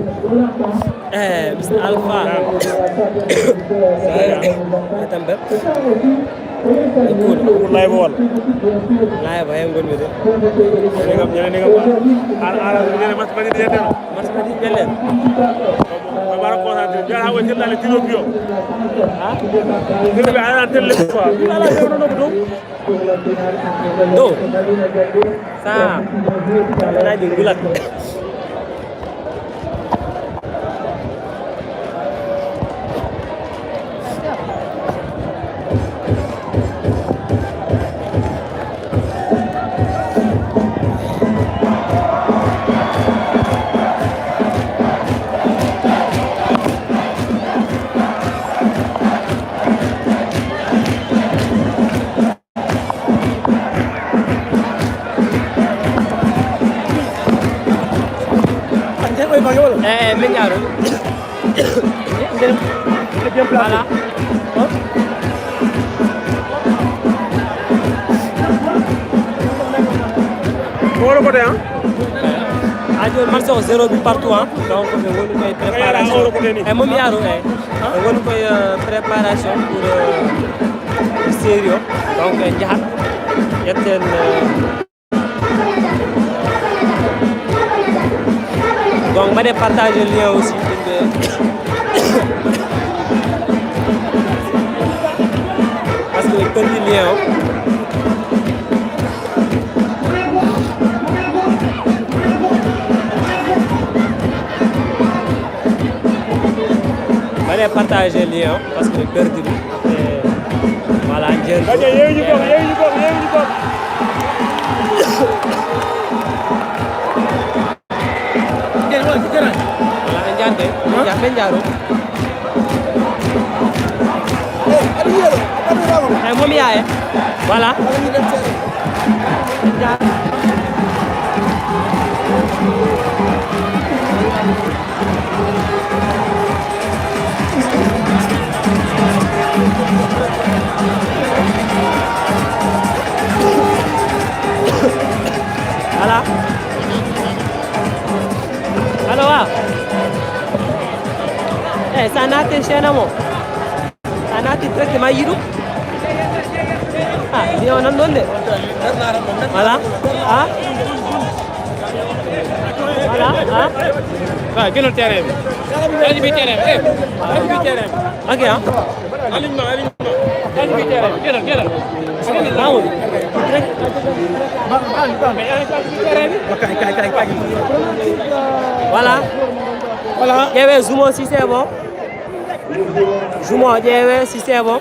Mr. Alpha. Saya tambah. Ikut live wall. Live ayam gue ni. Ini kam. Ini mas padi dia tu. Mas padi jalan. Baru kau nanti. Jangan awak jalan le tiro bio. Ha? Tiro bio ayam nanti le kuah. Kalau dia orang nak do. Sa. Kalau dia gulat. Mengaruh. Voilà. Bon côté hein. Ajo match 0 but partout hein. Donc on koy préparation. Mom yaru on koy préparation pour sérieux. Donc jahat yetten donc je vais partager le lien aussi. Parce que je peux le lien. Je vais partager le lien parce que je peux le lien. Voilà, voilà. Voilà. Alors, ça n'a été chez nous. Ça n'a été traitement yirou. Ah, il y a un nom de. Voilà. Ah. Voilà. Ah. Ah, quel est le terrain? Quel est le terrain? Quel est le terrain? Ok, hein? Alignement. Quel est le terrain? Quel est le terrain? Voilà. Voilà. Il y avait Zoumo si c'est bon. Zoumo, il y avait si c'est bon.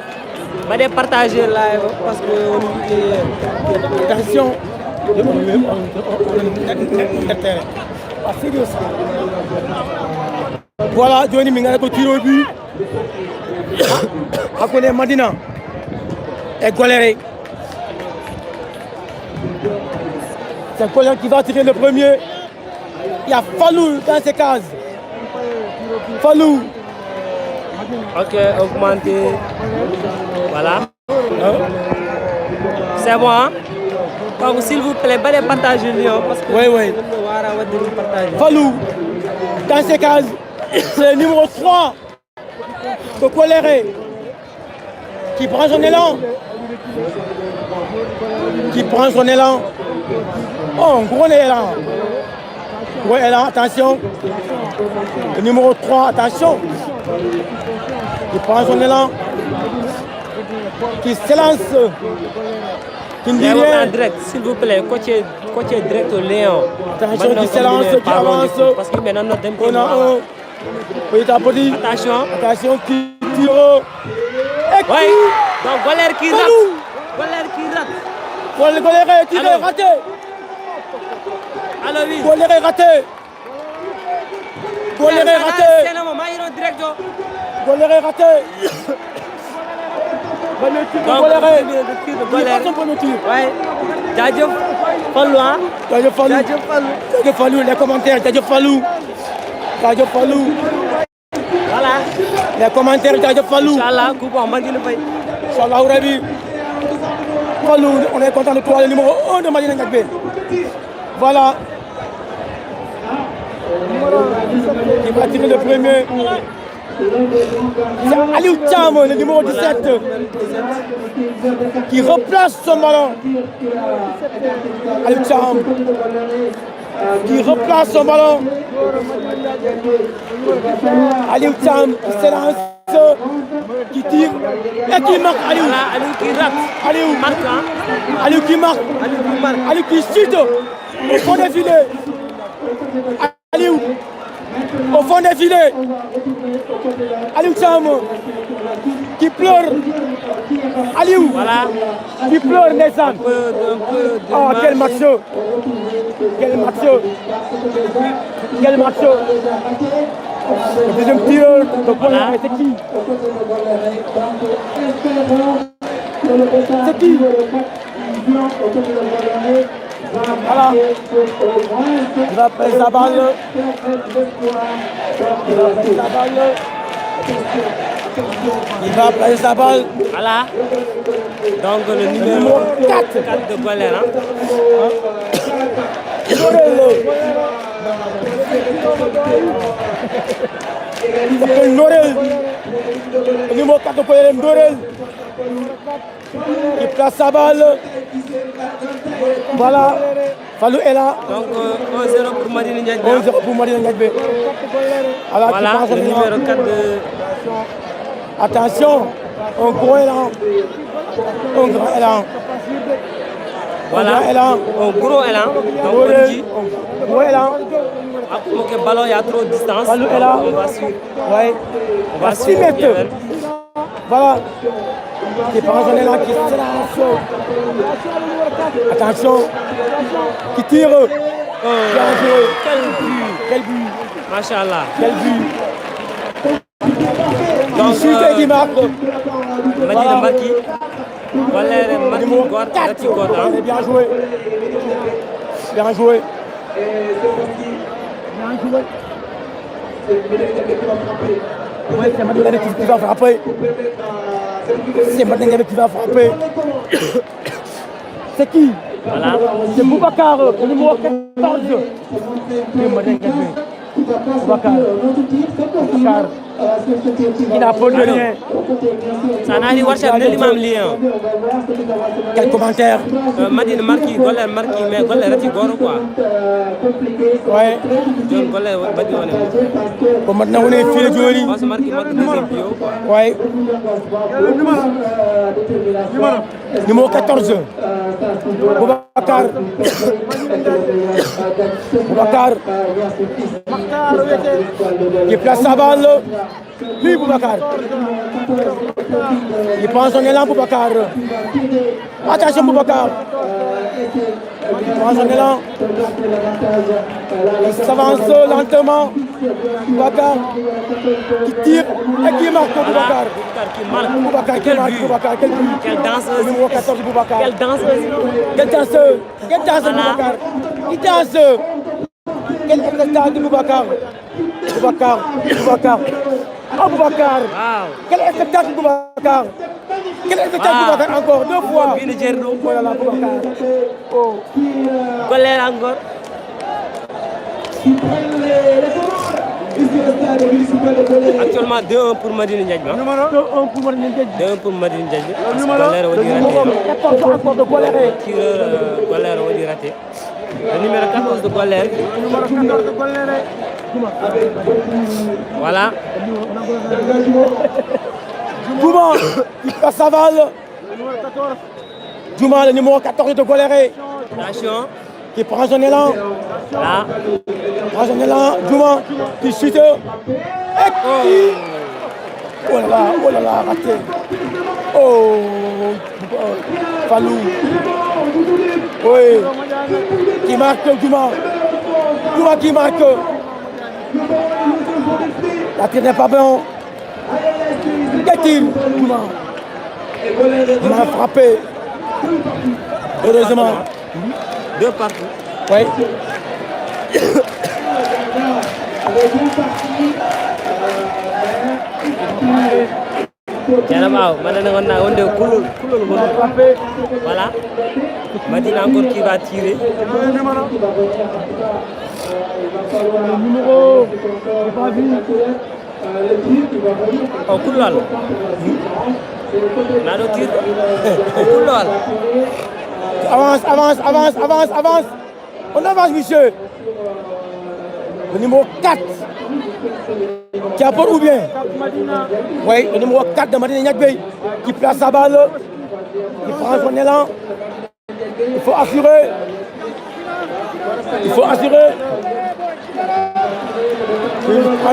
Je vais partager live parce que. Attention. Voilà, Johnny Minga est au tir au but. Akone Madina est coléré. C'est Colère qui va tirer le premier. Il y a Fallou dans ses cases. Fallou. Ok, augmenté. Voilà. C'est bon, hein? Donc, s'il vous plaît, partagez le lien. Parce que oui. Fallou dans ses cases. C'est le numéro 3 de Coléré qui prend son élan. Oh, un gros élan. Gros élan, attention. Le numéro 3, attention. Il prend son élan. Qui s'élance. Qui ne dit rien. Direct, s'il vous plaît, côté direct au Léon. Attention, qui s'élance, qui avance. Parce que maintenant, notre on a un. Petit à petit. Attention, qui tire. Oui. Donc, Golère qui rate. Golère est tiré, raté. Alors oui. Golère est raté. Golère est raté. Golère est raté. Premier tir de Golère. Il passe son premier tir. Oui. Djadjo Fallou, hein? Djadjo Fallou, les commentaires. Djadjo Fallou. Voilà. Les commentaires Djadjo Fallou. Inch'Allah, Kouba, Madina Faye. Inch'Allah, Rabi. Fallou, on est content de toi, le numéro 1 de Madina Ngakbe. Voilà. va tirer le premier. C'est Aliou Thiam, le numéro 17, qui replace son ballon. Aliou Thiam, qui replace son ballon. Aliou Thiam, qui s'élance, qui tire et qui marque. Aliou. Aliou qui rate. Aliou marque. Aliou qui marque. Aliou qui chute au fond des filets. Aliou au fond des filets. Aliou Thiam qui pleure. Aliou qui pleure, Nessan. Oh, quel match. Quel match. Quel match. Le deuxième tireur de Colère, c'est qui? C'est qui? Voilà. Il va prendre sa balle. Il va prendre sa balle. Voilà. Donc le numéro 4 de Colère. Il s'appelle Norel. Le numéro 4 de Colère, Norel. Il place sa balle. Voilà. Fallou est là. Donc 1-0 pour Madina Ndiaye. 1-0 pour Madina Ndiaye. Voilà, le numéro 4 de... Attention, un gros élan. Un grand élan. Voilà, un gros élan. Donc on dit... Gros élan. Ok, ballon, il y a trop de distance. Fallou est là. On va suivre. Ouais. On va 6 suivre. mètres. Voilà. Qui prend son élan, qui s'élance. Attention. Qui tire. Bien joué. Quel but. Quel but. Machallah. Quel but. Donc, il chute et qui marque. Madina Marquis. Colère Marquis Gor. Rati Gor. Bien joué. Bien joué. Bien joué. Oui, c'est Madina qui va frapper. C'est Madina qui va frapper. C'est qui? Voilà. C'est Boubacar, le numéro 14. C'est Madina Boubacar. Qui n'a pas de rien. Ça n'a rien à voir lien. Quel commentaire? Madina Marquis, Colère Marquis, mais Colère Rati Gor quoi. Ouais. Donc Colère Badi on est. Bon, maintenant on est filé de Joli. On se marque deuxième bio quoi. Ouais. Numéro 14. Boubacar. Boubacar. Il place sa balle. Lui, Boubacar. Il prend son élan, Boubacar. Attention, Boubacar. Il prend son élan. Il s'avance lentement. Boubacar qui tire et qui marque, Boubacar. Boubacar qui marque, Boubacar. Quel but. Quelle danseuse. Numéro 14, Boubacar. Quelle danseuse. Quel danseur. Quel danseur, Boubacar. Qui danse. Quel spectacle de Boubacar. Boubacar. Boubacar. Oh, Boubacar. Wow. Quel spectacle de Boubacar. Quel spectacle de Boubacar encore. 2 fois. Voilà là, Boubacar. Oh. Colère encore. Actuellement 2-1 pour Madina Ndiaye. 2-1 pour Madina Ndiaye. 2-1 pour Madina Ndiaye. Colère encore de Colère. Colère on dit raté. Le numéro 14 de Colère. Le numéro 14 de Colère. Voilà. Djouma, il passe sa balle. Djouma, le numéro 14 de Colère. Attention. Qui prend son élan. Là. Prend son élan. Djouma, qui chute. Et qui... Oh là là, raté. Oh, Fallou. Oui. Qui marque Djouma. Djouma qui marque. La tire n'est pas bon. Qu'est-il, Djouma? Djouma a frappé. Heureusement. 2 partout. Oui. Voilà. Madina encore qui va tirer. Le numéro, j'ai pas vu. Oh, cool lol. Nado tir. Cool lol. Avance. On avance, monsieur. Le numéro 4. Qui apporte ou bien? Oui, le numéro 4 de Madina Niakbey qui place sa balle, qui prend son élan. Il faut assurer. Il prend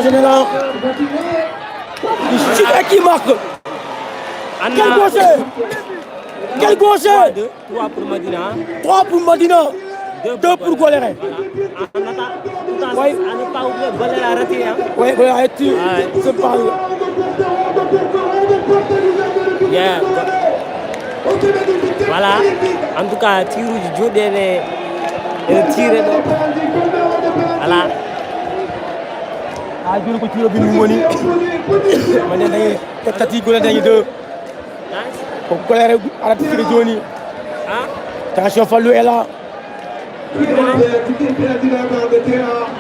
son élan. Il chute et qui marque. Quel gaucher 3 pour Madina. 3 pour Madina. 2 pour Goléré. Oui. À ne pas oublier, Goléré a raté. Oui, Goléré a été. C'est pas. Yeah. Voilà. En tout cas, tir du jour de tiré. Voilà. Ah, je ne peux pas tirer une monnaie. Maintenant, il y a 2. Pour Goléré a tiré Johnny. Attention, Fallou est là.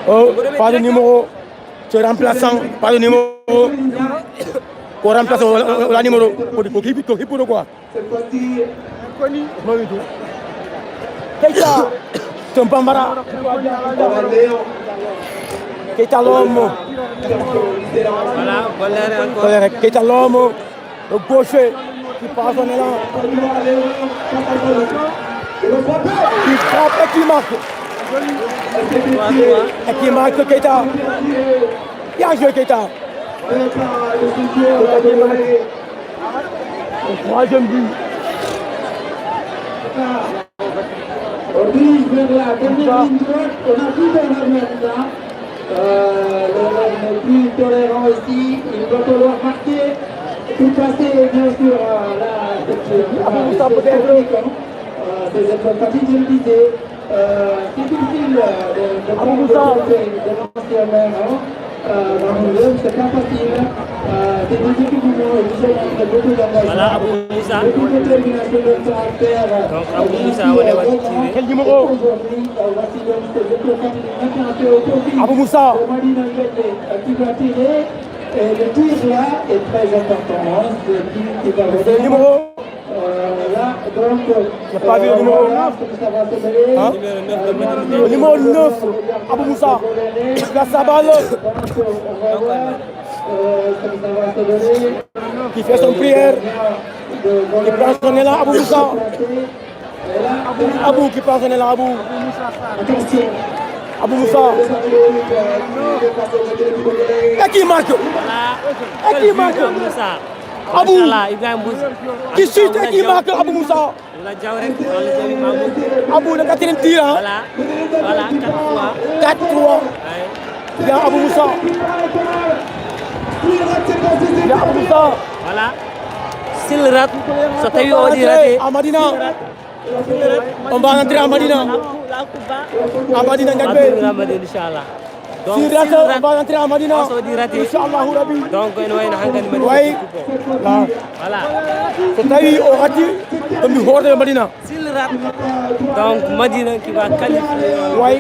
Oh, pas de numéro. Tu remplaçant, pas de numéro. Pour remplacer le numéro. Pour quoi? Keita, Tombambara. Keita l'homme. Voilà, Keita l'homme. Le gaucher qui passe son élan. Qui frappe et qui marque. Et qui marque Keita. Bien joué Keita. Le troisième but. On dirige vers la dernière ligne droite, on a plus d'arrière. Le plus tolérant ici, il va falloir marquer tout passer bien sûr c'est cette partie, je le disais, c'est difficile de prendre de l'ancien maire dans le jeu, c'est pas facile. C'est des équipes qui ont beaucoup d'engagement, voilà, Abou Moussa. beaucoup de détermination de caractère. Donc Abou Moussa, on est parti tirer. Quel numéro? Abou Moussa. Qui va tirer. Et le tir là est très important. C'est le numéro. Là, donc, il n'y a pas vu le numéro 9. Hein? Le numéro 9, Abou Moussa. Il place sa balle. Qui fait son prière. Qui prend son élan, Abou Moussa. Abou qui prend son élan, Abou. Abou Moussa. Et qui marque? Et qui marque? Abou qui chute et qui marque Abou Moussa. Abou le quatrième tir. Voilà, 4-3. 4-3. Il y a Abou Moussa. Il y a Abou Moussa. Voilà. S'il rate, ça t'a eu, on dit raté. À Madina. On va rentrer à Madina. À Madina Niakbey. Inch'Allah. Donc, s'il rate, on va rentrer à Madina. Ça veut dire raté. Inch'Allah Rabbi. Donc, on va y oui. Là. Voilà. C'est eu au raté. Comme du hors de Madina. S'il rate, donc Madina qui va qualifier. Oui.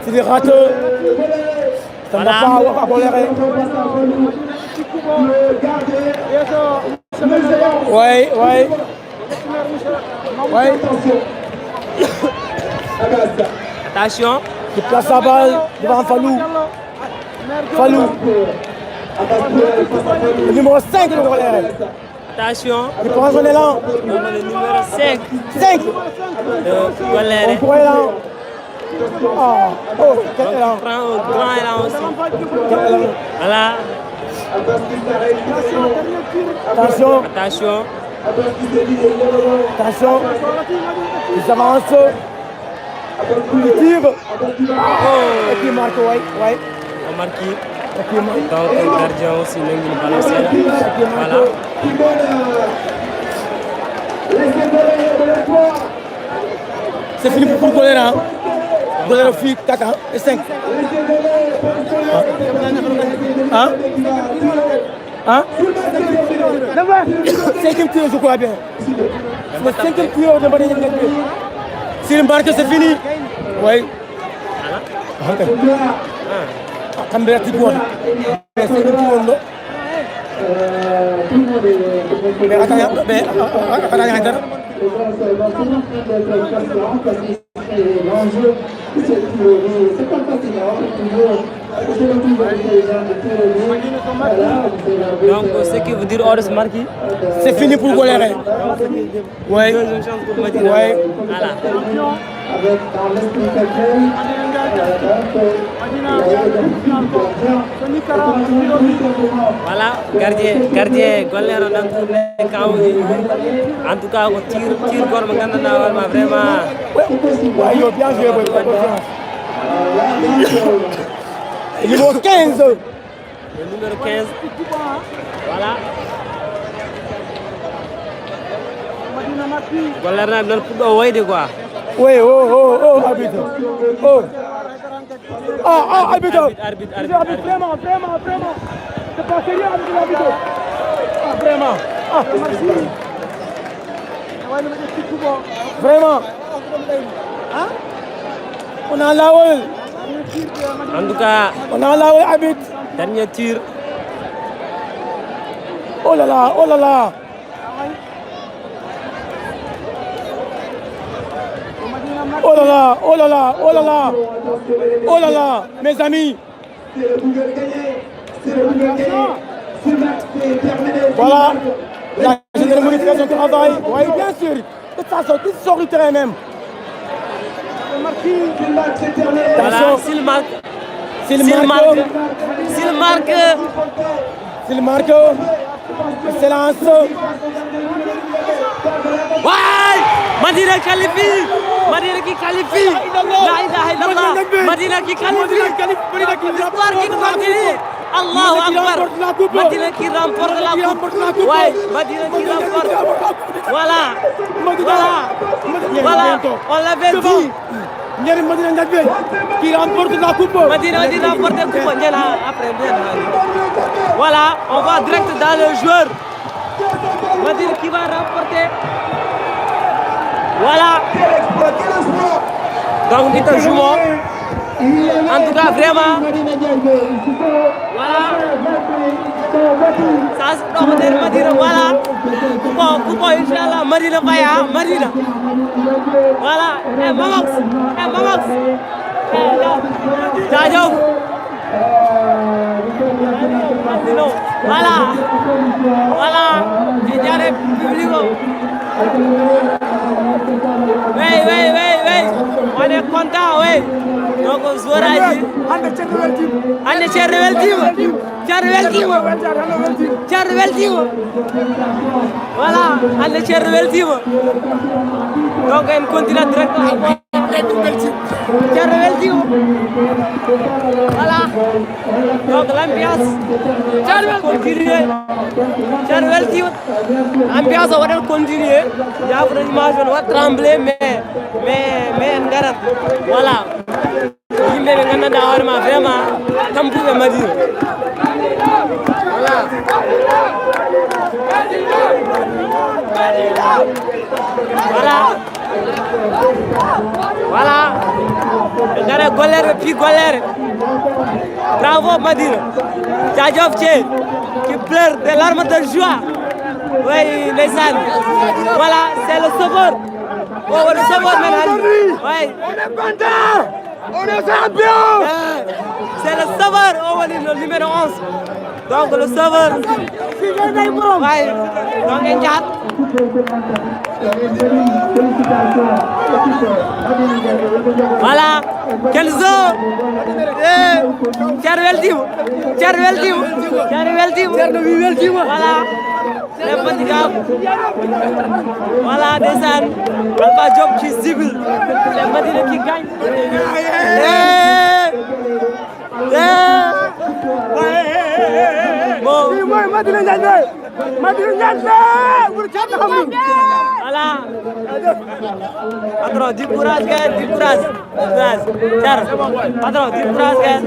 S'il rate, ça ne va pas Goléré. Oui. Attention. Qui place sa balle devant Fallou. Le numéro 5 de Goléré. Attention. Il prend son élan. Le numéro 5. 5 de Goléré. On prend élan. Oh, quel élan. On prend un grand élan aussi. Quel élan. Voilà. Attention. Ils avancent. Ils tirent. Et qui marque, oui. On marque. Donc, le gardien aussi, le ballon. Voilà. C'est fini pour Goléré. Goléré fait 4 et 5. Hein? Cinquième tir, je crois bien. C'est le cinquième tir de Madina Niakbey. S'il marque, c'est fini. Oui. kamɓe ratti gooto mais so ɗum won ɗo ɓe ataña haydara Donc, ce qui veut dire hors marqué. C'est fini pour Goléré. Oui. Deuxième chance pour Madina. Oui. Voilà. Voilà, gardien Goléré nan tourné kawji. En tout cas, on tire gor mo gandana walma vraiment. Ouais, yo bien joué, boy. Numéro 15. Le numéro 15. Voilà. Goléré nan non puɗɗo wayde quoi. Oui, arbitre. Oh. Arbitre. Arbitre. Vraiment. C'est pas sérieux, arbitre. Vraiment. Vraiment. On a la haut. En tout cas, On a la haut, arbitre. dernier tir. Oh là là. Oh là là, mes amis. Voilà, la gendarmerie fait son travail. Oui, bien sûr. De toute façon, tout sort du terrain même. Voilà, s'il marque, excellence. Ouais, Madina qualifie. Madina qui qualifie. La ilaha illallah. Madina qui qualifie. L'histoire qui continue. Allahu Akbar. Madina qui remporte la coupe. Ouais, Madina qui remporte. Voilà, on l'avait dit. Qui remporte la coupe. Madina qui remporte la coupe. Après, voilà, on va direct dans le joueur. Madina qui va remporter. Voilà. Donc, kita jouons. En tout cas, vraiment. Voilà. Ça, c'est Madina. Voilà. Coupe, Inch'Allah. Madina Baya. Madina. Voilà. Mamax. Jaajëf. Voilà. Di jaare public. Oui. On est content, oui. Donc, Zoraji. Ande Thierno weltima. Voilà, ande Thierno weltima. Donc, on continue direct. Thierno weltima. Voilà. Donc, l'ambiance. Thierno weltima. Ambiance va continuer. Il y a une image, on va trembler, mais ngarat. Voilà. Yimɓe ɓe gandanɗa hoorema vraiment tampuɓe Madina. Voilà. Ɓe gara gollere ɓe pii gollere. Bravo Madina. Jaajëf Thié qui pleure des larmes de joie. Oui, ndeysaan. Voilà, c'est le sauveur. Oh, le sauveur maintenant. Oui. On est content. On est champion. C'est le sauveur, le numéro 11. Donc le sauveur. Oui. Donc un chat. Voilà. Kenzo. Thierno. Voilà. C'est fatigable. Voilà, descend. Alpha Job qui cible. C'est Madina qui gagne. Bon. Voilà. Patron, du courage, gars, du courage. Patron, du courage, gars.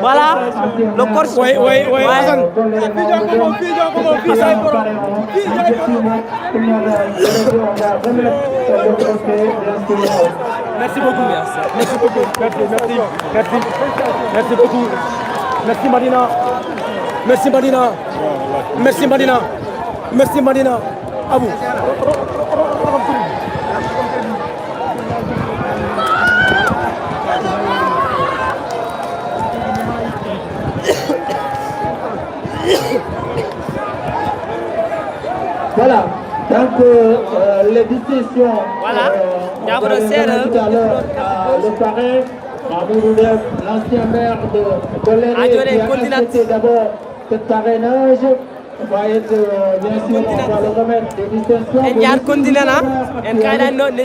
Voilà, le coach. Oui, Hassan. Merci beaucoup. Merci beaucoup. Merci Madina. Merci Madina. À vous. Voilà, donc les distinctions. Voilà, tout à l'heure, le parrain, Mamoudou, l'ancien maire de l'Éré, qui a accepté d'abord ce parrainage. On va être, bien sûr, on va le remettre des distinctions. Et il y a un continent là, et il y a un autre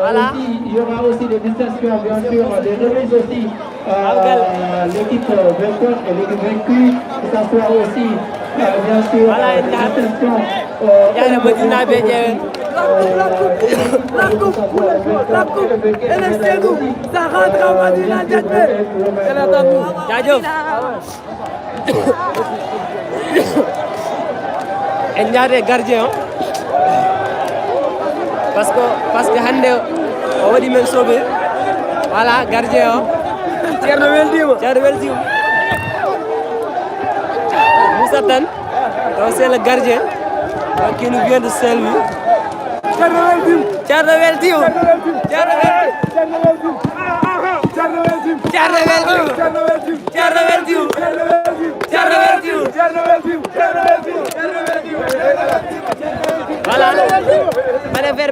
Voilà. Il y aura aussi des distinctions, bien sûr, des remises aussi à l'équipe vainqueur et l'équipe vaincue, que ça soit aussi, bien sûr, des distinctions. La coupe, elle est chez nous. Ça rentre en Madina Djadbé. Elle est à nous. Il y a des gardiens. Parce que Hande, on va dire sauver. Voilà, gardien. Thierno Weldim. Moussa Tan, c'est le gardien qui nous vient de Saint-Louis. Thierno Weldim. Voilà.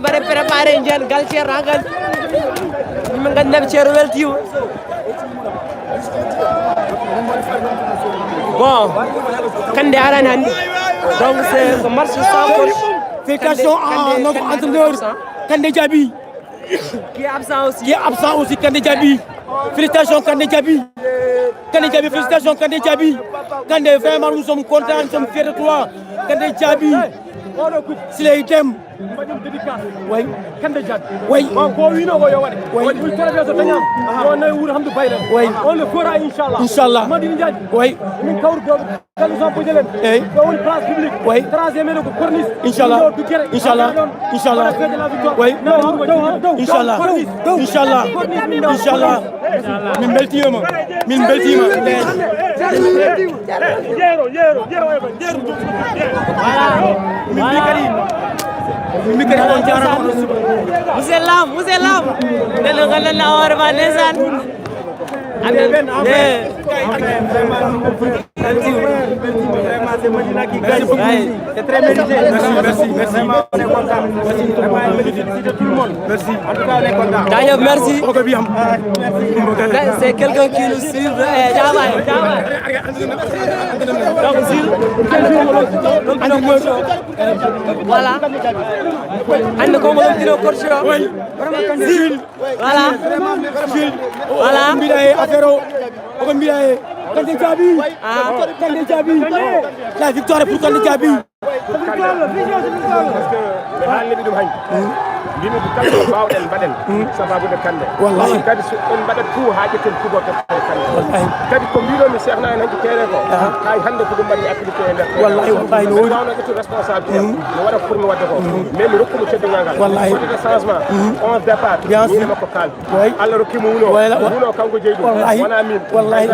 Bare préparer Ndian Galtier Ragal. Ñu nga dem Thierno Weldim. Bon, Kandé Aranan. Donc c'est un match sans coach. Félicitations à notre entraîneur Kandé Diaby. Qui est absent aussi. Kandé Diaby. Félicitations Kandé Diaby. Félicitations Kandé Diaby. Kandé, vraiment nous sommes contents, nous sommes fiers de toi. Kandé Diaby. S'il est item. Oui. Kandé Diaby. Oui. Oui. On le fera Inch'Allah. Inch'Allah. Oui. Place publique. Oui. Inch'Allah. Oui. Inch'Allah. Min beltima. Monsieur Lam. Nelu ngalen na war ba nesan. C'est très mérité. Merci. D'ailleurs, merci. C'est quelqu'un qui nous suit. Voilà. La victoire est pour Kandé Diaby. Ndimi ko kaldo bawden baden sababude Kandé wallahi kadi so en badat tout haajeten tugoto Kandé wallahi kadi ko mbino mi Cheikh Nane hanki tere ko hay hande ko dum bandi activité en der wallahi no wawno ko responsabilité no wada pour mi wadde ko mais mi rokkumo ceddogal ngal wallahi ko de changement on départ ni makko kal Allah rokkimo wuno kanko jeydu wona min wallahi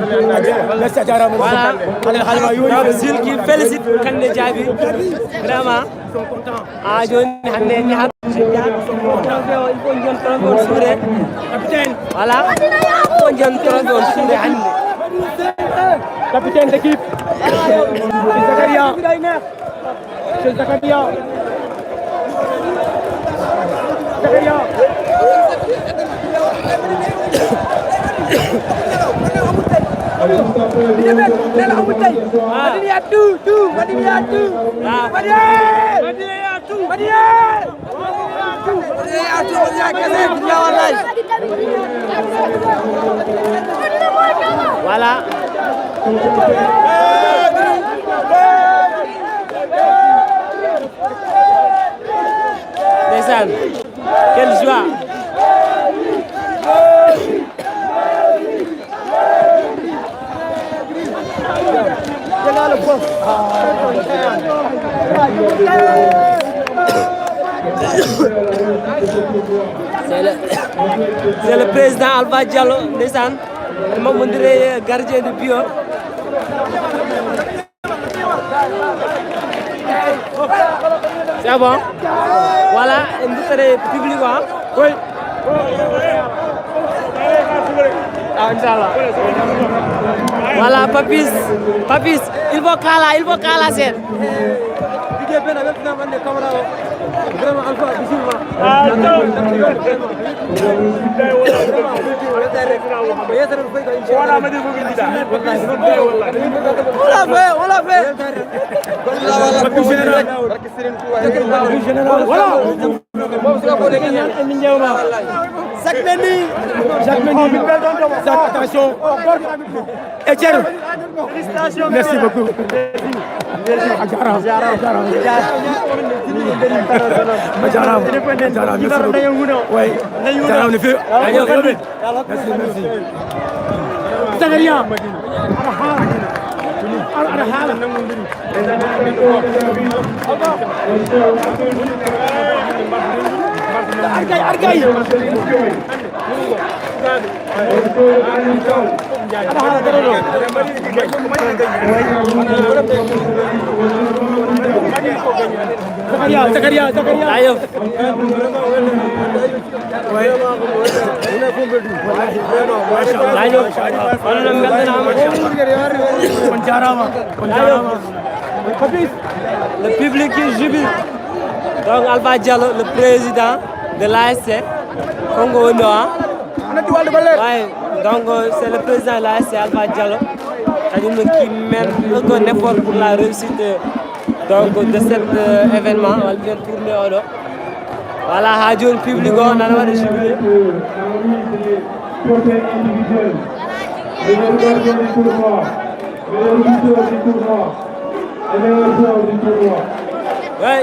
merci jarama voilà Zil qui félicite Kandé Diaby vraiment ah joni hande ni ha voilà capitaine d'équipe Zakaria Voilà. ndeysaan quelle joie. C'est le président Alpha Diallo ndeysaan moom mu dirait gardien de but. C'est bon. Voilà, un public. Oui. Ah, Inch'Allah. Voilà, Papis, il faut qu'à la scène. On l'a fait. Jacques Mendy, attention. Etienne, merci beaucoup. Merci. Zakaria. Argay. Zakaria. Ayo. Le public qui jubile. Donc Alpha Diallo, le président de l'ASC Congo Nord. Ouais, donc c'est le président de l'ASC Alpha Diallo qui mène un effort pour la réussite de cet événement. On va bien tourner au dos. Voilà, radio public, on a le jubilé. Ouais.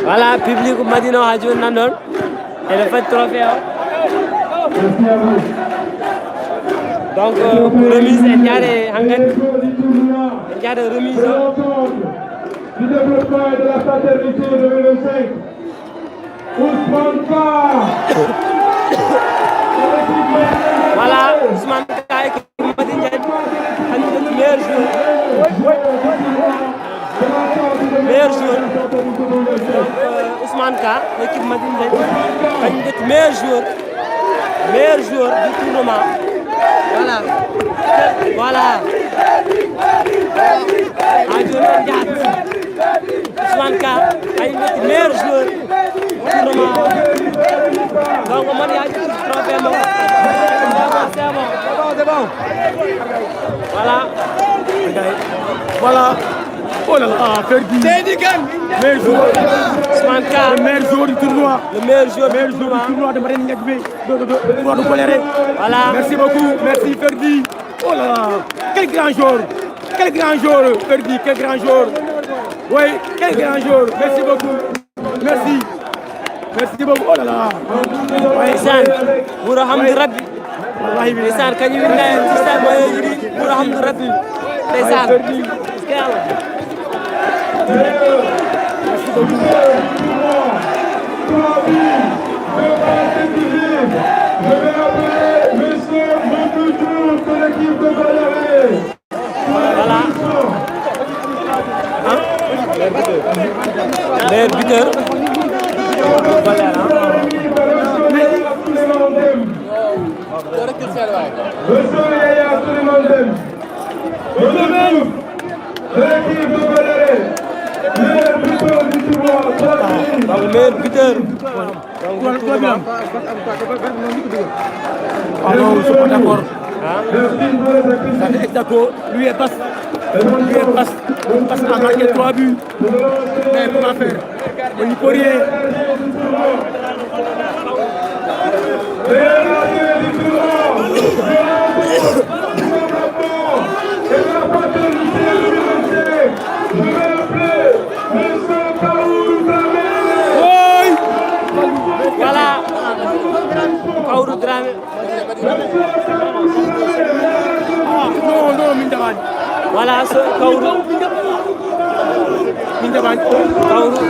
Voilà, public Madina Radio Nanon. Et le fait trophée. Donc, remise, il y a des remises. Du développement et de la fraternité 2025. Ousmane Ka. Voilà, Ousmane Ka et Madine Diagne. Meilleur joueur. Ousmane Ka, l'équipe Madine Diagne. Meilleur joueur du tournoi. Voilà. Ousmane Ka, meilleur joueur du tournoi. Donc, on a dit trophée. C'est bon. Voilà. Oh là là, Ferdi. Meilleur joueur. Ousmane Ka, le meilleur joueur du tournoi. Le meilleur joueur du tournoi de Marine Niakbé. De Coléré. Voilà. Merci beaucoup. Merci Ferdi. Oh là là. Quel grand joueur. Ferdi, quel grand joueur. Oui, quel grand joueur. Merci beaucoup. Merci beaucoup. Oh là là. Ndeysaan Buur Hamdu Rabbi. Ndeysaan kañum winda système mo yiɗi Buur Hamdu Rabbi. Ndeysaan. Voilà. Les buteurs. Le meilleur buteur. Ah non, je ne suis pas d'accord. Ça fait exactement. Lui est passe. Parce qu'il a marqué 3 buts. Mais comment faire? Il ne peut rien. Voilà. Kaourou Dramé. Non, Mindaban. Voilà, ce Kaourou. Mindaban. Kaourou.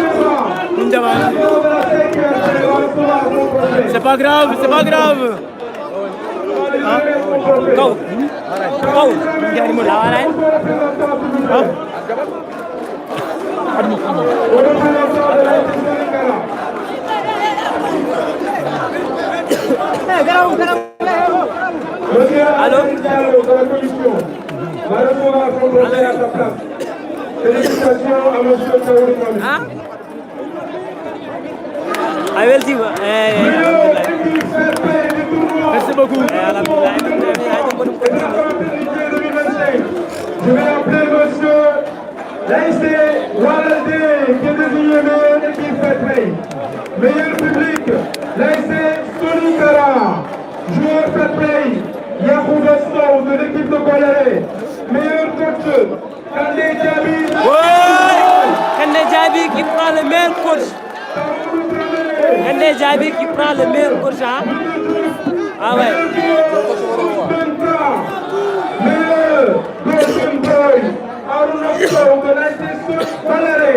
Mindaban. C'est pas grave. Kaourou. La Warane. Allô? Félicitations à monsieur Kaourou. Hein? I will see. Merci beaucoup. Je vais appeler monsieur Laïsé Walalde, qui est désigné meilleur équipe fair play. Meilleur public, Laïsé Solikara. Joueur fair play, Yakou Gaston de l'équipe de Golare. Meilleur coach, Kandé Djabi. Kandé Djabi qui prend le meilleur coach. Kandé Djabi qui prend le meilleur coach. Hein? Ah ouais. Meilleur Golden Boy, Aruna Sow de l'ASC Golare.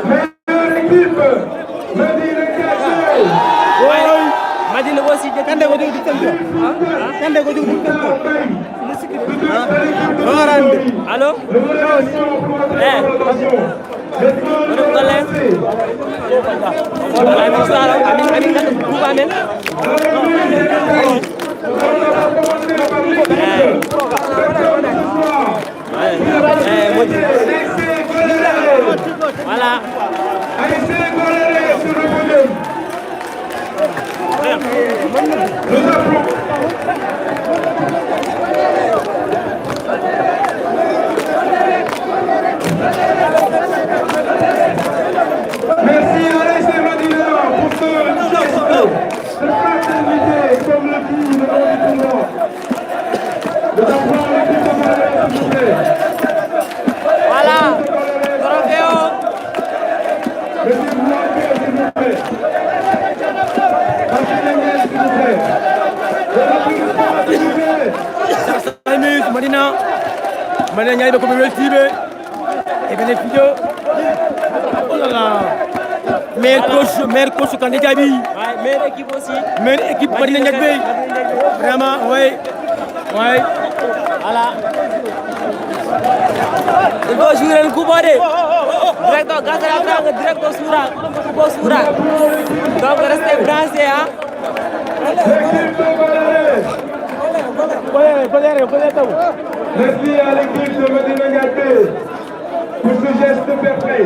Meilleure équipe, Medina Kassé. Madina aussi de Kandé ko dugg Kandé ko dugg Allô? Voilà. Merci à l'ASC Medina pour ce geste de fraternité, comme le dit le nom du tournoi. Nous appelons l'équipe de Golare, s'il vous plaît. Voilà. Trofeo. Mettez-vous en paix, s'il vous plaît. Martinez, s'il vous plaît. S'il vous plaît. Salut, Madina. Madina Ndiaye de Kobe Weltibe. Et bénéficio. Oh là là. Meilleur coach Kandé Djabi. Ouais, meilleure équipe aussi. Meilleure équipe Madina Ndiaye. Vraiment, oui. Ouais. Voilà. Il faut jouer le coup boré. Directeur Gazara, directeur Soura. Soura. Donc restez branchés. Hein? Merci à l'équipe de Medina Ndiaye pour ce geste fair play.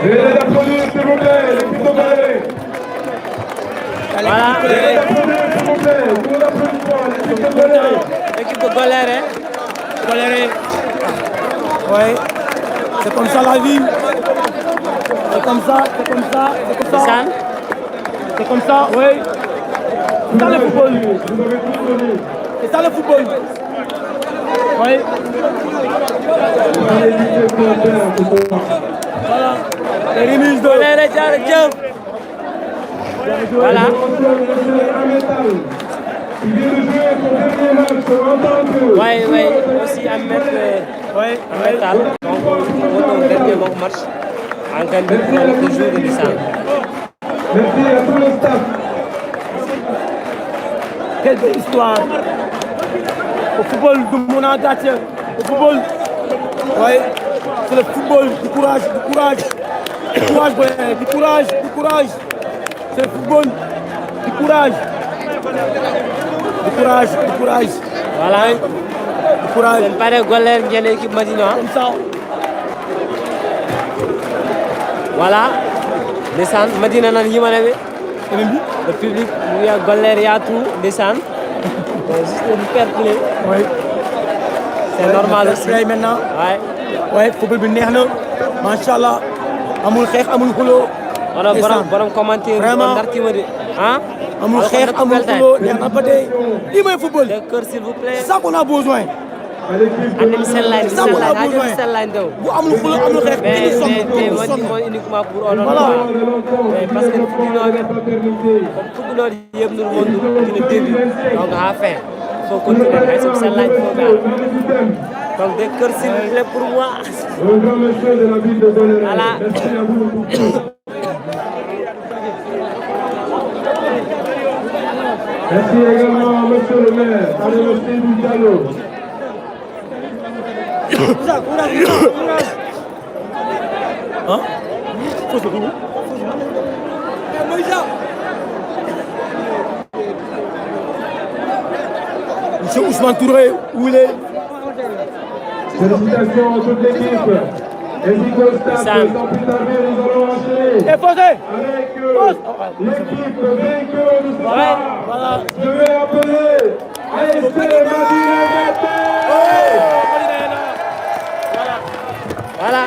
Veuillez l'applaudir, s'il vous plaît, l'équipe de Golare. Voilà. Veuillez l'applaudir, s'il vous plaît. Nous l'applaudissons, l'équipe de Golare. L'équipe de Golare. Golare. Ouais. C'est comme ça la vie. C'est comme ça. Nissan. C'est comme ça, oui. C'est ça le football. C'est ça le football. Oui. Voilà. Les remises de... Voilà. Oui, aussi à mettre métal. Donc, on dernier match en gagnant le jour de Nissan. Merci à tout le staff. Quelle belle histoire. Au football de mon engagé. Au football. Oui. C'est le football. Du courage. Du courage. C'est le football. Du courage. Voilà. Du courage. C'est pas de Golare qui est l'équipe Madina. Comme ça. Voilà. Nissan, Madina nan yimanabe. Le public, il y a Golare, il y a tout, Nissan. Juste une fair play. Oui. C'est normal aussi. Maintenant. Ouais. Ouais, football bi neex na. Machallah. Amul xeex, amul xulo. Borom commentaire vraiment ndarti ma de. Hein? Amul xeex, amul xulo, neex na ba tey. Lii mooy football. De cœur s'il vous plaît. C'est ça qu'on a besoin. Andem selline selline selline do. Bu amul xul amul xeex Mais moi uniquement pour on mais parce que football yeb nur monde dina début donc à fin faut continuer ay sur selline faut gars. Donc des cœurs s'il vous plaît pour moi. Le grand monsieur de la ville de Goléré. Voilà. Merci à vous beaucoup. Merci également à monsieur le maire, à monsieur Diallo. Hein? Monsieur Ousmane Touré, où il est? Félicitations à toute l'équipe. Ainsi qu'au stade, sans plus tarder, nous allons enchaîner avec l'équipe vainqueur de ce soir. Voilà. Je vais appeler ASC Madina Gate. Voilà.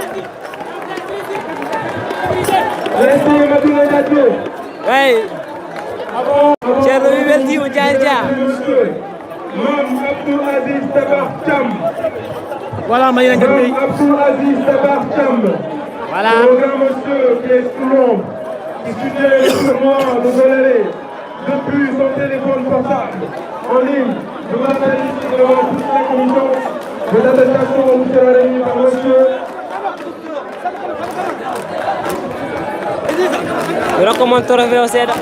ASC Madina Gate. Oui. Thierno wi weltima Dia. Mam Abdou Aziz Tabar Cham. Voilà, Madina Gate. Mam Abdou Aziz Tabar Cham. Voilà. Le grand monsieur qui est sous l'ombre, qui suit sûrement de Goléré depuis son téléphone portable en ligne. Je vous appelle ici devant toute la commission. Les attestations vous seront réunies par monsieur. Je recommande Torofeo Seda.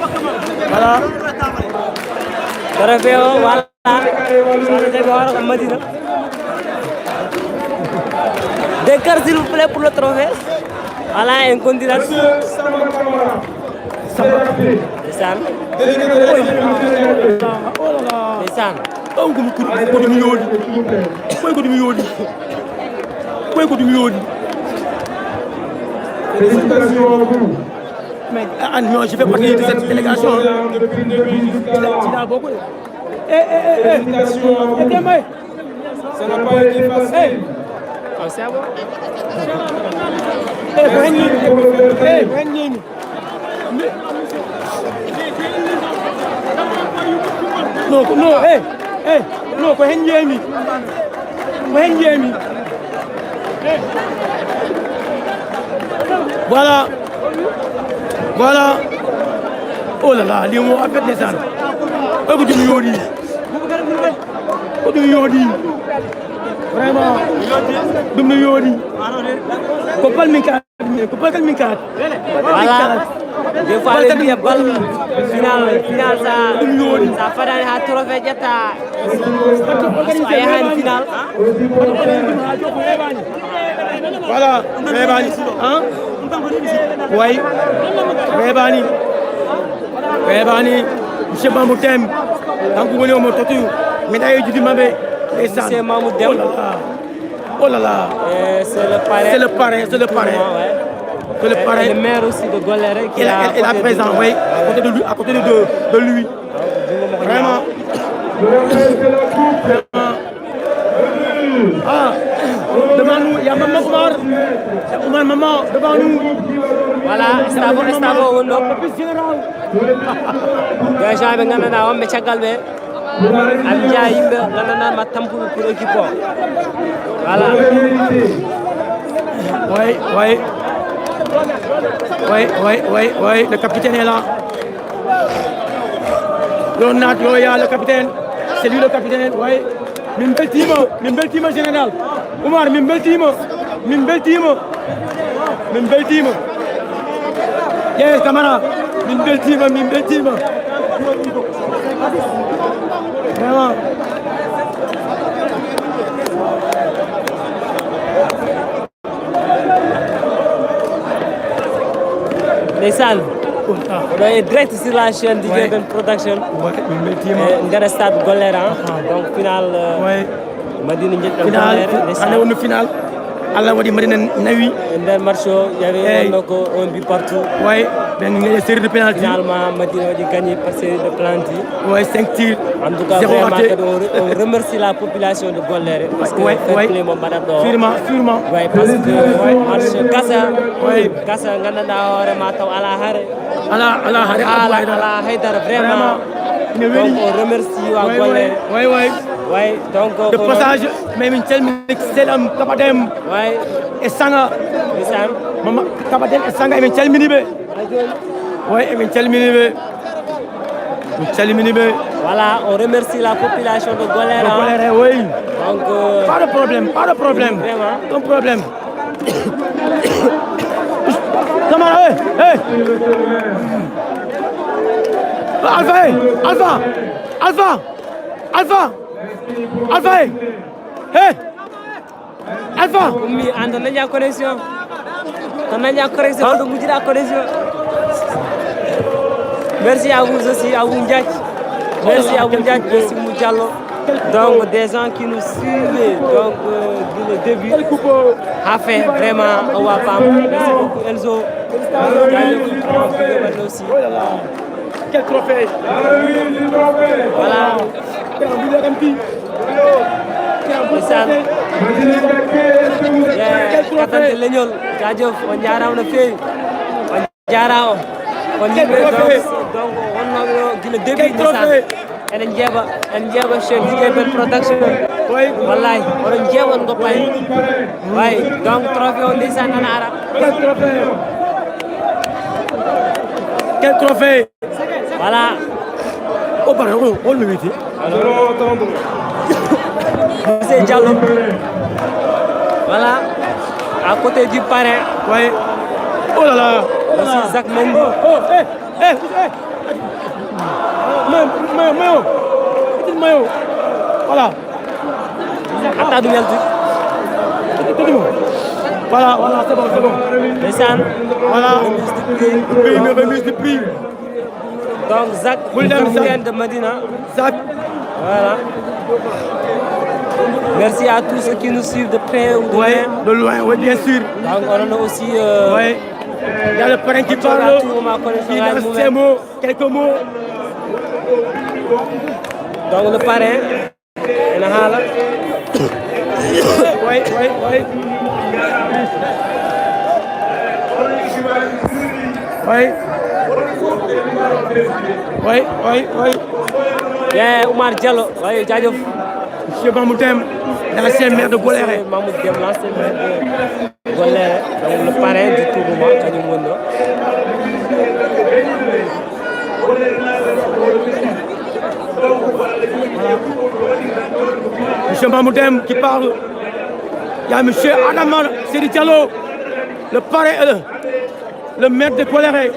Voilà. Torofeo, voilà. Madina. Des cartes s'il vous plaît pour le trophée. Voilà, un candidat. Monsieur Samba Kamara. Ndeysaan. Ndeysaan. Oh, ko dum yodi. Ko dum yodi. Ko dum yodi. Félicitations à vous. Mais non, je fais partie de cette délégation. Depuis le début jusqu'à là. Félicitations à vous. Ça n'a pas été facile. Oh, c'est bon. Non, non, ko hen jemi. Voilà. Oh là là, les mots à fait des armes. Oh, du yodi. Vraiment. Dum yodi. Ko pal min ka. Voilà. Des fois les billes balle final ça fadani ha trophée jetta. Ay han final. Voilà, Rebani. Hein? Oui. Rebani. Monsieur Mamoutem. Donc vous voulez au mototu. Médaille du Dimabé. C'est Mamoutem. Oh là là. C'est le parrain. C'est le parrain. Le maire aussi de Goléré qui est là présent, oui. À côté de lui. Vraiment. Ah, devant nous, il y a Maman Omar. Omar, maman, devant nous. Voilà, Estavo, on a déjà avec Nana, on met Chagalbe. Abidja Yimbe, Nana, ma tampu pour l'équipe. Voilà. Oui, le capitaine est là. Le capitaine. C'est lui le capitaine, oui. Min bel team général. Omar, min bel team. Yes, camarade. Min bel team. Vraiment. Ndeysaan. On est direct sur la chaîne du Golden Production. Ngara stade Goléré. Donc final. Madina Ndiaye. Final. Allah wadi Madina Nawi. Dans le match, il y avait un but partout. Oui, une série de pénalty. Finalement, Madina a gagné par série de pénalty. Oui, 5 tirs. En tout cas, vraiment, on remercie la population de Goléré. Parce que sûrement. Oui, parce que match Kassa, Nganda vraiment à la Haïdara, vraiment. Donc on remercie Goléré. Oui. Ouais, donc de passage, mais Michel Selam Kabadem. Ouais. Et Sanga. Et Sam. Maman Kabadem et Sanga et Michel Minibe. Ouais, Michel Minibe. Michel Minibe. Voilà, on remercie la population de Golère. De Golère, oui. Donc pas de problème, pas de problème. Vraiment. Pas de problème. Camarade, hey. Alpha, Alpha, Alpha, Alpha, Alpha, hey, Alpha. Ummi, ando naña connexion. On naña connexion, on nous dit la connexion. Merci à vous aussi, à vous Ndiaye. Merci à vous Ndiaye, merci Moudiallo. Donc des gens qui nous suivent donc du début à fin vraiment on va pas. Merci beaucoup Enzo. Aussi. Quel trophée! Voilà. Katante leñol jaajëf on jaaraama no feewi on jaaraama on yimɓe donc wonno gila début ndeysaan enen jeeɓa chef Jigéen production wallahi oɗon jeeɓon goppa hen way donc trophée o ndeysaan nana ara quel trophée voilà o bara holno wiyete monsieur Diallo voilà à côté du parrain ouais oh là là aussi Zach Mendy mayo voilà hatta ɗum yalti voilà c'est bon ndeysaan voilà une remise de prix donc Zach capitaine de Medina Zach voilà merci à tous ceux qui nous suivent de près ou de loin. De loin, oui, bien sûr. Donc on a aussi oui. Il y a le parrain qui parle, qui lance ses mots, quelques mots. Donc le parrain, il a là. Oui. Oui. Yeah, Oumar Diallo, oui, jaajëf. Monsieur Mahmoud Deme, l'ancien maire de Golère. Mahmoud Deme, l'ancien maire de Golère, donc le parrain du tournoi, Kanyum Wendo. Monsieur Mahmoud Deme qui parle. Il y a monsieur Adaman Seri Diallo, le parrain, le maire de Golère.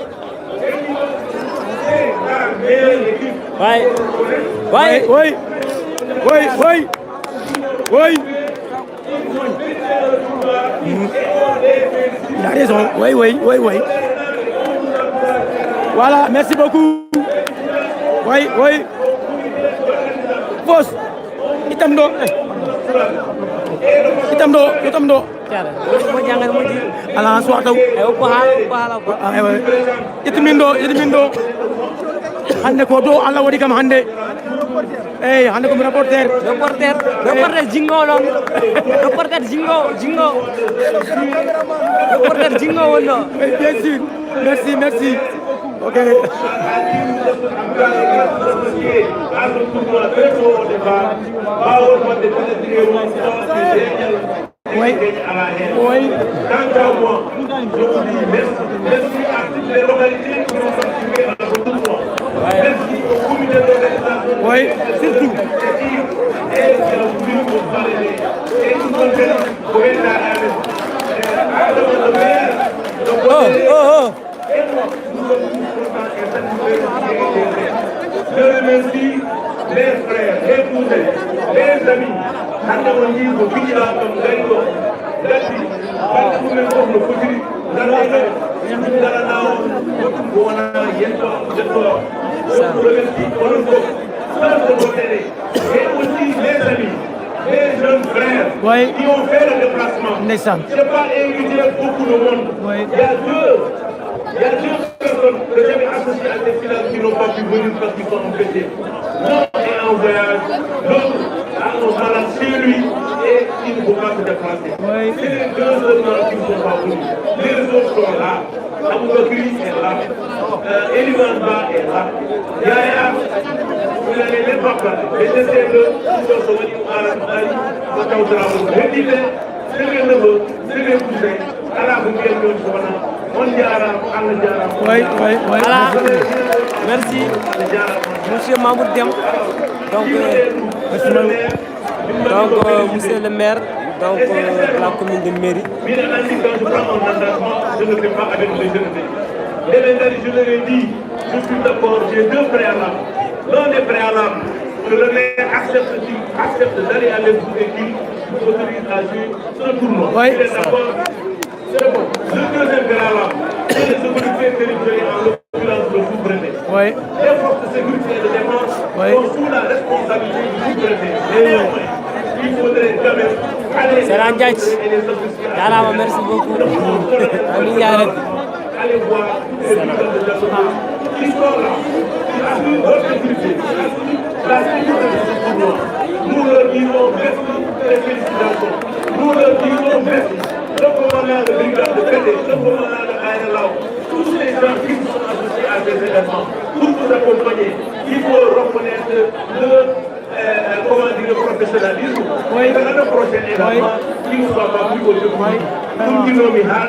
Oui. Il a raison. Oui. Voilà, merci beaucoup. Oui. Boss, itam do. Ala suatu. Itimindo. Hande ko do Allah wadi kam hande. Hande ko reporter Jingo non. Reporter Jingo. Reporter Jingo wono. Bien sûr. Merci. OK. Oui. Tant à moi, je vous dis merci à toutes les localités qui ont participé à ce tournoi. Merci au comité d'organisation. Oui, surtout. Et c'est le but pour parler. Et nous sommes venus pour être à l'aise. À le maire, le côté. Et moi, nous sommes tous contents et satisfaits. Je remercie les frères, les cousins, les amis. Hande on dit ko bijira ɗum gari ɗo gatti balɗe ɗumen fof no fotiri darana o goɗɗum ko wona yetto jettoɗo donc remercie onon fof sans de votere et aussi les amis les jeunes frères qui ont fait le déplacement. Je n'ai pas invité beaucoup de monde. Il y a deux personnes que j'avais associées à ces villages qui n'ont pas pu venir parce qu'ils sont empêchés. L'un est en voyage, l'autre on malade chez lui et il ne peut pas se déplacer. C'est les deux autres qui ne sont pas venus. Les autres sont là. Aboubakri est là. Eliman Ba est là. Yaya, vous n'allez même pas parler. Laissez-le, nous sommes venus à la Mali, au cas où ça va vous dire, c'est le neveu, c'est le cousin, à la boutique de Sona, on diara, on diara. Oui. Voilà. Merci. Monsieur Mahmoud Dem. Donc, monsieur le maire donc, de la commune de Mairie. Quand je prends mon engagement, je ne fais pas avec les jeunes. Et maintenant, je leur ai dit, je suis d'accord, j'ai deux préalables. L'un des préalables, que le maire accepte d'aller à l'époque et qu'il autorise à jouer ce tournoi. Oui. Il est d'accord. C'est bon. Le deuxième préalable, c'est les autorités territoriales, en l'occurrence le sous-préfet. Oui. Les forces de sécurité et de défense sont sous la responsabilité du sous-préfet. Et néanmoins, il faudrait quand même aller. C'est la Ndiaye. Caramba, merci beaucoup. Allez voir les militaires de développement qui sont là, qui assurent votre sécurité, qui assurent la sécurité de ce tournoi. Nous leur disons merci et félicitations. Nous leur disons merci. Le commandant de brigade de PD, le commandant de ANLAO, tous les gens qui sont associés à ces événements, pour nous accompagner, il faut reconnaître le professionnalisme. Et l'année prochaine également, qu'il ne soit pas plus aujourd'hui. Pour qui nous mis à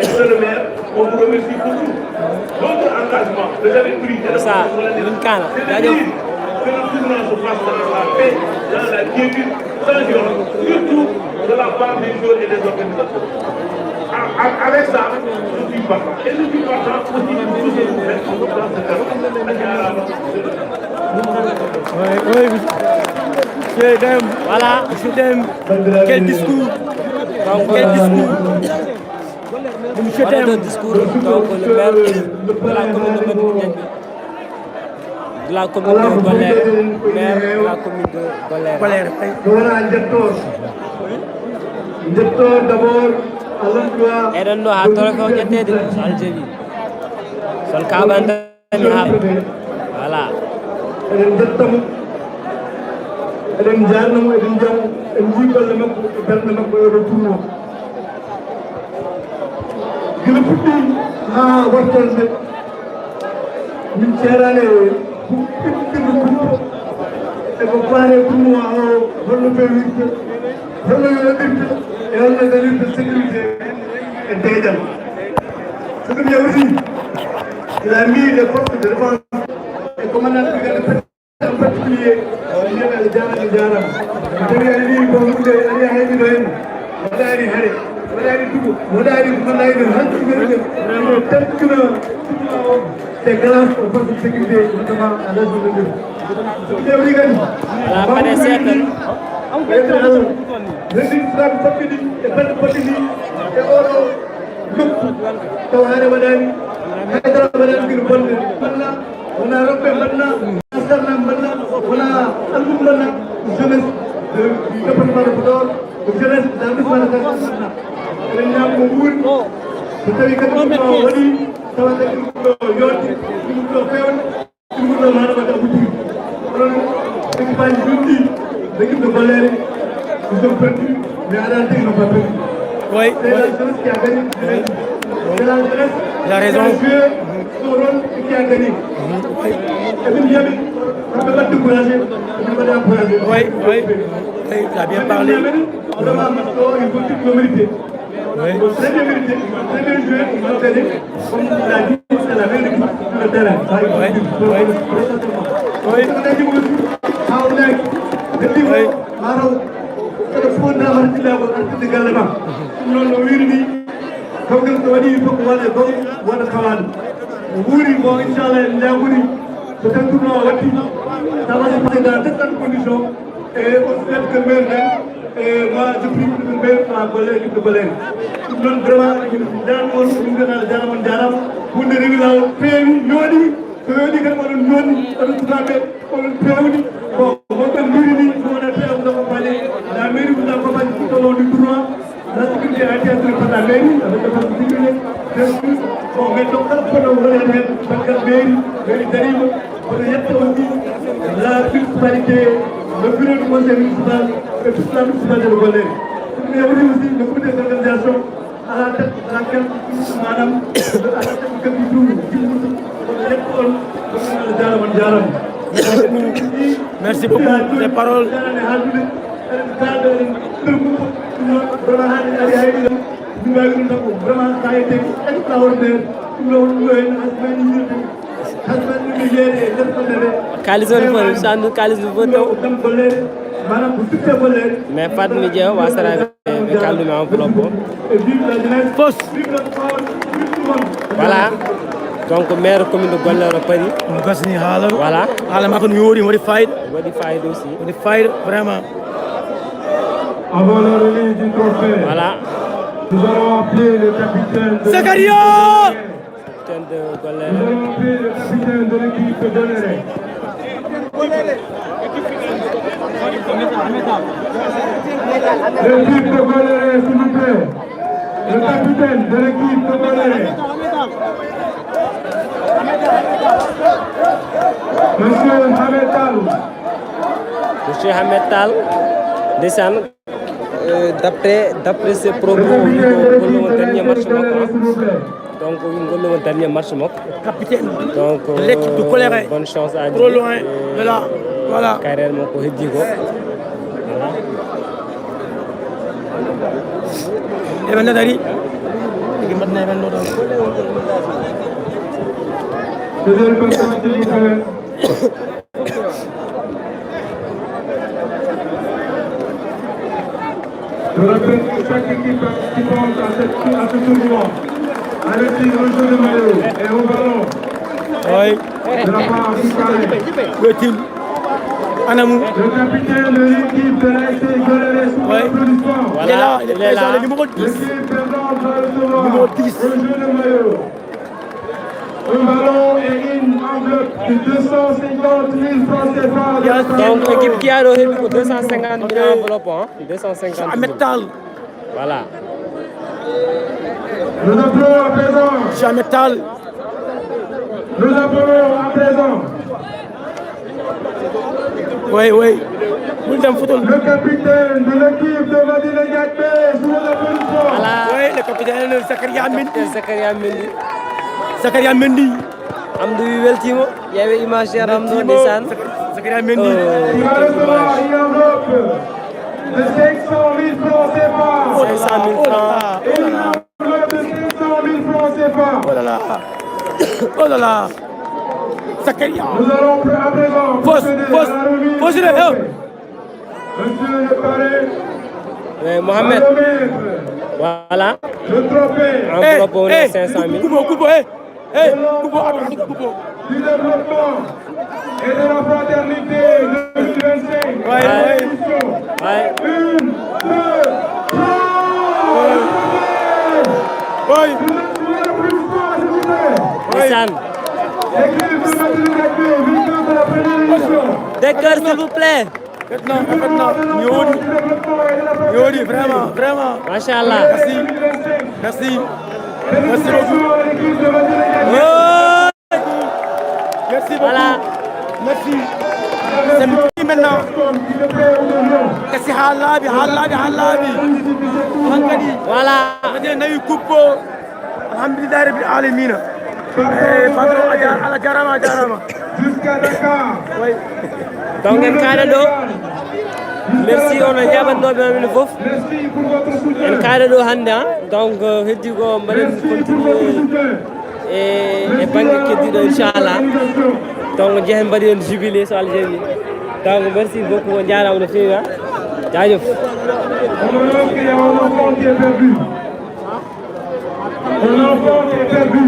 monsieur le maire, on vous remercie pour tout. Votre engagement, vous avez pris de Ça, une canne. c'est-à-dire que le tournoi se passe dans la paix, dans la quiétude, sans violence, surtout de la part des joueurs et des organisations. Avec ça, je suis partant. Et je suis partant aussi pour tous les dans ce cadre. Oui. Monsieur Dem. Voilà. Monsieur Dem. Quel discours. Quel discours. Monsieur Voilà Dem. le discours donc, le maire de la commune de Medina. De la commune de Golère. Maire de la commune de Golère. Voilà, Njeptor d'abord, Alhamdulillah. Eɗen ɗo ha torofe o ƴettede aljeeɓi sol kaɓantani ha voilà eɗen jettamo eɗen jarnamo eɗen jam en jiballe makko e belde makko e tournoi gila puɗɗi ha wartorde min ceerani ɓiɗɗirɗo kumpa eko faare tournoi o holno fewirte holno yoɗirte e holno dalirte sécurité e deydal so ɗum yawti il a mis les forces de défense et commandant brigade en particulier wiyeɓe Allah jarama tawi aɗa ɗi ko hunde aɗa hayɗiɗo hen waɗari haare waɗari dugo waɗari ko ganduɗa eɗen hantiɓeɗe ino tampina des grands forces de sécurité notamment à l'âge de l'eau so ɗum yawti kadi rendin frappe fabɓiɗi e balɗe poɗɗiɗi e oɗo nokku taw haare waɗani haydara waɗani kino bonde mbanna wona roɓɓe mbanna sarna mbanna wona almum mbanna jeunesse du département de Podor jeunesse d' arrondissement de Kane mbanna eɗen ñammo wuuri so tawi kadi ɗum ɗo waɗi tawa kadi ɗum ɗo yodde ɗum ɗo fewde ɗum ɗo maɗa waɗa aboutir onon équipage junɗi l'équipe de Golère ils ont perdu mais à la fin ils n'ont pas perdu. Oui. C'est la jeunesse qui a gagné. C'est la jeunesse Il a raison. qui a joué son rôle et qui a gagné. Et puis il y avait, on ne peut pas décourager, on ne peut pas décourager. Oui, il a bien parlé. On demande maintenant, il faut tout le mériter. Oui. Il faut très bien mériter, très bien jouer, ils ont gagné. Comme il l'a dit, c'est la même équipe sur le terrain. Ça, il faut dire. Oui. On a dit aussi, à Oudek, le niveau, Maro, kala fof damata tilago artirde galle ma ɗum noon no wirini kawgal so waɗi il faut ko waɗe gom waɗa kawani o wuuri bon inchallah en jaguri so tawi tournoi watti tawa passé dans d'excellentes conditions et aussi fait que maire nen et moi je prie pour le maire ma Golère équipe de Golère ɗum noon vraiment jaran on ɗum ganduɗa jaram on jarama hunde rewi lawol feewi yooɗi so yooɗi kadi oɗon jonni oɗon sukaɓe oɗon pewni bon wonɓen mbirini wona peew vous accompagner la mairie vous accompagne tout au long du tournoi la sécurité a été assurée par la mairie avec le force de sécurité bien sûr bon mais donc kala kono woni hen banggal mairie darima oɗo yetta aussi la municipalité le bureau du conseil municipal et toute la municipalité de Golère ɗum yawri aussi le comité d' organisation à la tête de laquelle madame à la tête de Merci beaucoup. Les paroles. Vraiment, ça a été extraordinaire. Kalisol fo sandu kalisul fo mais Fat Media wa Sarabe be kaldu ma enveloppe Fos. voilà donc maire commune de Golléré Paris Gasni hala. voilà Hala ma ko mi wori wadi fayda. wadi fayda aussi Wadi fayda vraiment. Avant la remise du trophée, voilà nous allons appeler le capitaine de Zakaria. capitaine de Nous Golléré allons appeler le capitaine de l'équipe de Golléré. L'équipe de Golléré, s'il vous plaît. Le capitaine de l'équipe de Golléré. Monsieur Hamed Tal. monsieur Hamed Tall ndeysaan d'après ses propos ngollumo dernier match makko donc ngollumo dernier match makko Capitaine. donc L'équipe de Golléré. bonne chance à lui Trop loin de là. Voilà. carrière makko heddi ko E ben dari. Igi matna e ben no dal. Deuxième personne, s'il vous plaît. Je rappelle que chaque équipe participante à ce tournoi a reçu un jeu de maillot et un ballon Oui. de la part du carré. Wetin. Anamou. Le capitaine de l'équipe de l'ASC Golléré sous Ouais. l'applaudissement. Il est là, il est présent, le numéro 10. L'équipe présente va recevoir Numéro 10. un jeu de maillot, un ballon et une enveloppe de 250 000 francs CFA. donc équipe qui a heddi ko 250 000 enveloppe hein 250 000 Ahmed Tal. voilà Nous appelons à présent. Ahmed Tal. Nous appelons à présent Oui, oui. Nous sommes football. le capitaine de l'équipe de Madina Diakbé sous l'applaudissement. voilà Oui, le capitaine Zakaria Mendy. Zakaria Mendy Zakaria Mendy. Amdou wi weltima yeewe image yaram ɗo ndeysaan Zakaria Mendy. Il va recevoir une enveloppe de 500 000 francs CFA. 500 000 francs Et une enveloppe de 500 000 francs CFA. Oh là là. Oh là là. Zakaria. Nous allons à présent procéder à la remise Fos. du trophée. Monsieur le parrain, oui Mohamed le maître, voilà le trophée enveloppe woni 500 000 Kubo, Kubo, Kubo. du développement et de la fraternité 2025. Ouais, ouais. Édition. ouais 1, 2, 3. Oui. Nous appelons l'applaudissement, s'il vous plaît. ndeysaan L'équipe de Madina Diakbé, vainqueur de la première édition. des cœurs s'il vous plaît Maintenant. Du Yodi, vraiment, vraiment. machallah Merci. Merci. Merci beaucoup. Félicitations à l'équipe de Madina Diakbé. oh Merci beaucoup. voilà Merci. C'est lui maintenant. Qui le fait au million. Kasi halabi. Hankadi. voilà Madina nayi kubbo. Alhamdulillah rabbil alamin. Patron ala jarama. Jusqu'à Dakar. Oui. donc en kaɗa ɗo merci onon jaɓannoɓe amen foof Merci pour votre soutien. en kaɗa ɗo hannde ha donc heddi ko mbaɗen continuer e banggue keddiɗo inchallah donc jeehen mbaɗi on jubilé so Allah jaaɓi donc merci beaucoup on jarama no feewi ha jaajëf On annonce qu'il y a un enfant qui est perdu. Un enfant qui est perdu.